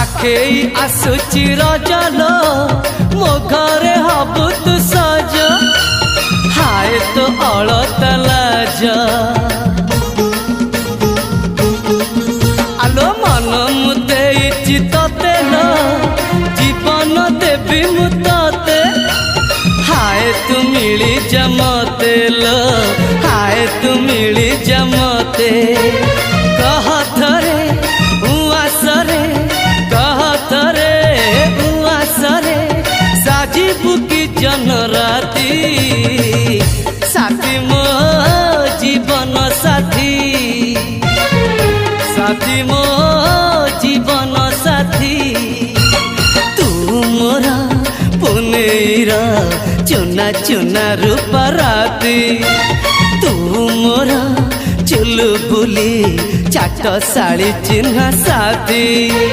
पाखेई आसुची रजलो मो घरे हबु तू सज हाय तो अलता लाज आलो मन मुते चितते लो जीवन देवी मुते हाय तू मिली जमते लो हाय तू मिली जमते कह थरे उआसरे कह थरे उआसरे साजिबु की जन राती साथी मो जीवन साथी साथी मो जीवन साथी तू मोरा पुनेरा चुना चुना रूपा राती तू मोरा चुलबुली चाट साड़ी चिन्ह साथी।